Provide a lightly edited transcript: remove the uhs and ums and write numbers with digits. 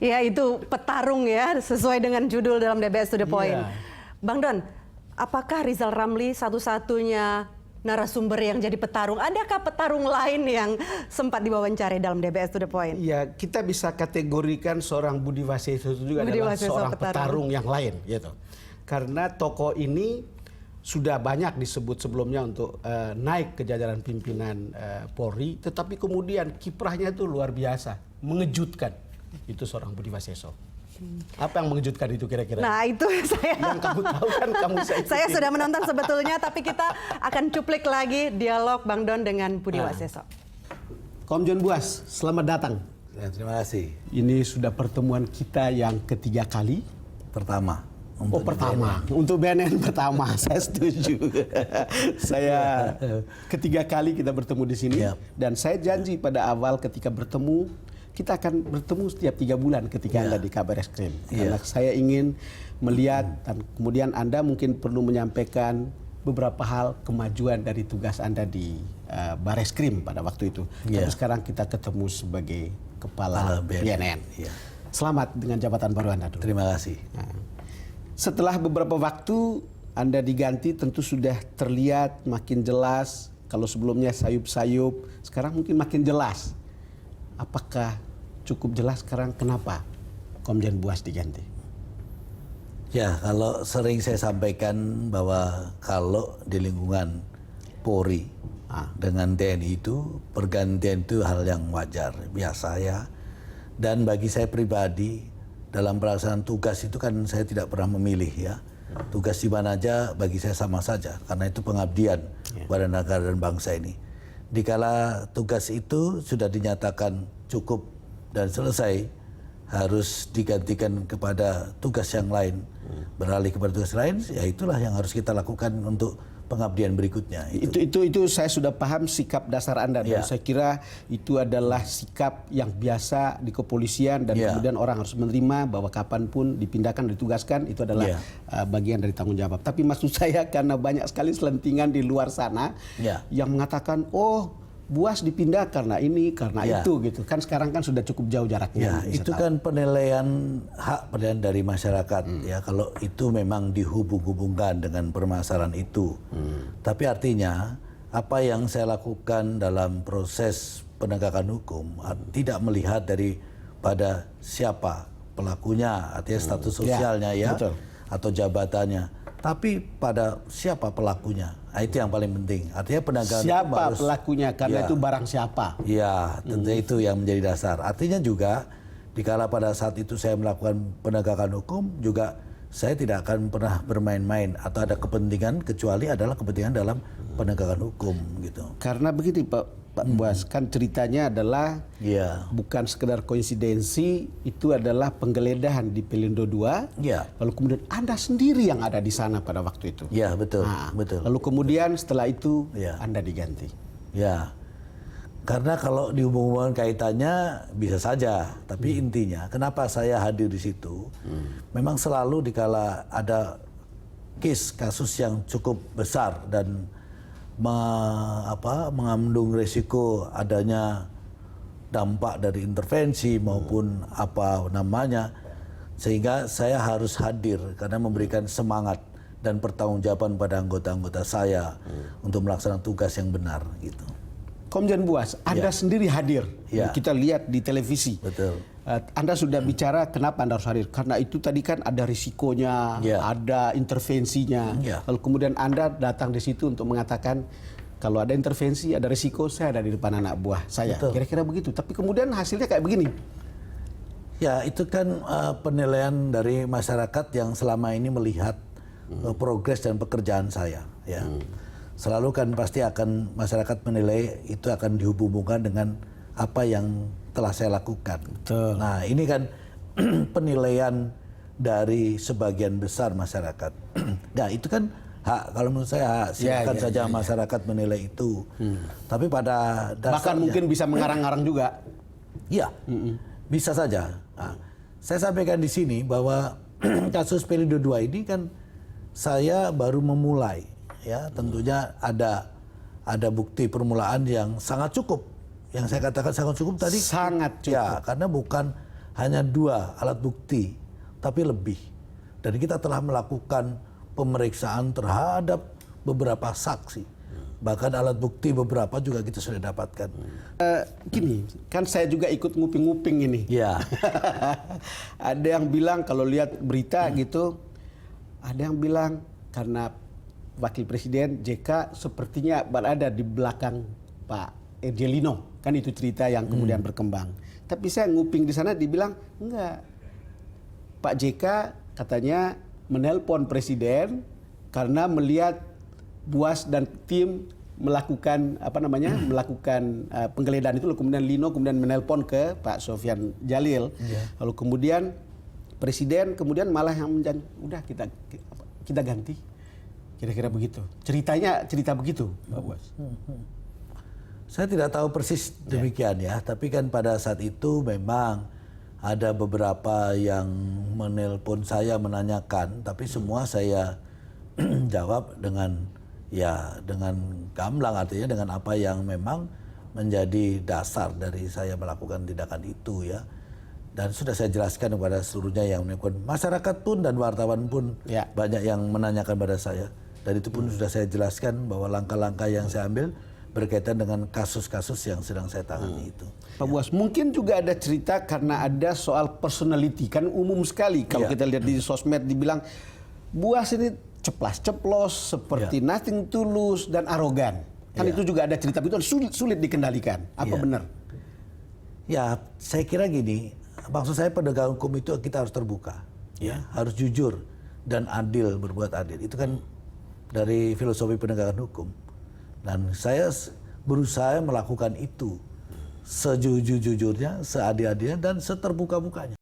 Ya, itu petarung ya, sesuai dengan judul dalam DBS to the point. Iya. Bang Don, apakah Rizal Ramli satu-satunya narasumber yang jadi petarung? Adakah petarung lain yang sempat diwawancari dalam DBS to the point? Ya, kita bisa kategorikan seorang Budi Waseso itu juga Budi adalah Waseso seorang petarung yang lain, gitu. Karena tokoh ini sudah banyak disebut sebelumnya untuk naik ke jajaran pimpinan Polri, tetapi kemudian kiprahnya itu luar biasa, mengejutkan. Itu seorang Budi Waseso. Apa yang mengejutkan itu kira-kira? Nah, itu Yang kamu tahu kan kamu bisa ikuti. saya sudah menonton sebetulnya, tapi kita akan cuplik lagi dialog Bang Don dengan Budi Waseso. Komjen Buas, selamat datang. Ya, terima kasih. Ini sudah pertemuan kita yang ketiga kali. Pertama. Pertama. Untuk BNN pertama, saya setuju. Saya ketiga kali kita bertemu di sini. Ya. Dan saya janji pada awal ketika bertemu, kita akan bertemu setiap 3 bulan ketika Anda di Kabar Eskrim. Karena saya ingin melihat dan kemudian Anda mungkin perlu menyampaikan beberapa hal kemajuan dari tugas Anda di Bareskrim pada waktu itu. Tapi sekarang kita ketemu sebagai Kepala BNN. Selamat dengan jabatan baru Anda dulu. Terima kasih. Nah, setelah beberapa waktu Anda diganti, tentu sudah terlihat makin jelas. Kalau sebelumnya sayup-sayup, sekarang mungkin makin jelas. Apakah cukup jelas sekarang kenapa Komjen Buas diganti? Ya, kalau sering saya sampaikan bahwa kalau di lingkungan Polri dengan TNI itu pergantian itu hal yang wajar, biasa ya. Dan bagi saya pribadi dalam pelaksanaan tugas itu kan saya tidak pernah memilih ya. Tugas di mana aja bagi saya sama saja karena itu pengabdian pada negara dan bangsa ini. Dikala tugas itu sudah dinyatakan cukup dan selesai, harus digantikan kepada tugas yang lain, beralih kepada tugas lain, ya itulah yang harus kita lakukan untuk pengabdian berikutnya. Itu saya sudah paham sikap dasar Anda dan saya kira itu adalah sikap yang biasa di kepolisian dan kemudian orang harus menerima bahwa kapanpun dipindahkan, ditugaskan itu adalah bagian dari tanggung jawab. Tapi maksud saya karena banyak sekali selentingan di luar sana yang mengatakan Buas dipindah karena ini, karena itu gitu. Kan sekarang kan sudah cukup jauh jaraknya. Itu kan penilaian penilaian dari masyarakat ya kalau itu memang dihubung-hubungkan dengan permasalahan itu. Tapi artinya apa yang saya lakukan dalam proses penegakan hukum tidak melihat daripada siapa pelakunya, artinya status sosialnya atau jabatannya, tapi pada siapa pelakunya. Nah, itu yang paling penting. Artinya penegakan siapa harus, pelakunya karena itu barang siapa. Ya, tentu itu yang menjadi dasar. Artinya juga dikala pada saat itu saya melakukan penegakan hukum juga saya tidak akan pernah bermain-main atau ada kepentingan kecuali adalah kepentingan dalam penegakan hukum gitu. Karena begitu Pak Buas, kan ceritanya adalah bukan sekedar koinsidensi, itu adalah penggeledahan di Pelindo II. Lalu kemudian Anda sendiri yang ada di sana pada waktu itu. Ya, betul, betul. Lalu kemudian setelah itu Anda diganti. Ya. Karena kalau dihubung-hubungkan kaitannya bisa saja, tapi intinya kenapa saya hadir di situ? Memang selalu dikala ada kasus yang cukup besar dan mengandung resiko adanya dampak dari intervensi maupun apa namanya, sehingga saya harus hadir karena memberikan semangat dan pertanggungjawaban pada anggota-anggota saya untuk melaksanakan tugas yang benar gitu. Komjen Buas, Anda sendiri hadir. Kita lihat di televisi. Betul. Anda sudah bicara kenapa Anda harus hadir. Karena itu tadi kan ada risikonya, ada intervensinya. Lalu kemudian Anda datang di situ untuk mengatakan kalau ada intervensi, ada risiko, saya ada di depan anak buah saya. Kira-kira begitu. Tapi kemudian hasilnya kayak begini. Ya, itu kan penilaian dari masyarakat yang selama ini melihat progres dan pekerjaan saya. Ya. Selalu kan pasti akan masyarakat menilai itu akan dihubungkan dengan apa yang telah saya lakukan. Betul. Nah, ini kan penilaian dari sebagian besar masyarakat. Nah, itu kan hak, kalau menurut saya silakan saja masyarakat menilai itu. Tapi pada dasarnya bahkan mungkin bisa mengarang-arang juga. Iya, bisa saja. Nah, saya sampaikan di sini bahwa kasus Pelindo II ini kan saya baru memulai. Ya, tentunya ada bukti permulaan yang sangat cukup. Yang saya katakan sangat cukup tadi. Sangat cukup. Ya, karena bukan hanya 2 alat bukti, tapi lebih. Dan kita telah melakukan pemeriksaan terhadap beberapa saksi. Bahkan alat bukti beberapa juga kita sudah dapatkan. Gini, kan saya juga ikut nguping-nguping ini. Ya. Ada yang bilang kalau lihat berita gitu, ada yang bilang karena Wakil Presiden JK sepertinya berada di belakang Pak Ergelino. Kan itu cerita yang kemudian berkembang. Tapi saya nguping di sana dibilang enggak. Pak JK katanya menelpon Presiden karena melihat Buas dan tim melakukan melakukan penggeledahan itu, lalu kemudian Lino kemudian menelpon ke Pak Sofyan Jalil. Lalu kemudian Presiden kemudian malah yang udah kita ganti. Kira-kira begitu. Ceritanya cerita begitu, Pak Buas. Saya tidak tahu persis demikian ya, tapi kan pada saat itu memang ada beberapa yang menelpon saya menanyakan, tapi semua saya jawab dengan gamblang, artinya dengan apa yang memang menjadi dasar dari saya melakukan tindakan itu ya. Dan sudah saya jelaskan kepada seluruhnya yang menelpon, masyarakat pun dan wartawan pun banyak yang menanyakan pada saya. Dan itu pun sudah saya jelaskan bahwa langkah-langkah yang saya ambil berkaitan dengan kasus-kasus yang sedang saya tangani itu. Pak Buas, mungkin juga ada cerita karena ada soal personality. Kan umum sekali kalau kita lihat di sosmed dibilang Buas ini ceplas-ceplos, seperti nothing tulus dan arogan. Kan itu juga ada cerita itu sulit dikendalikan. Apa benar? Ya, saya kira gini, maksud saya penegak hukum itu kita harus terbuka, ya, harus jujur dan adil, berbuat adil. Itu kan dari filosofi penegakan hukum. Dan saya berusaha melakukan itu sejujur-jujurnya, seadil-adilnya dan seterbuka-bukanya.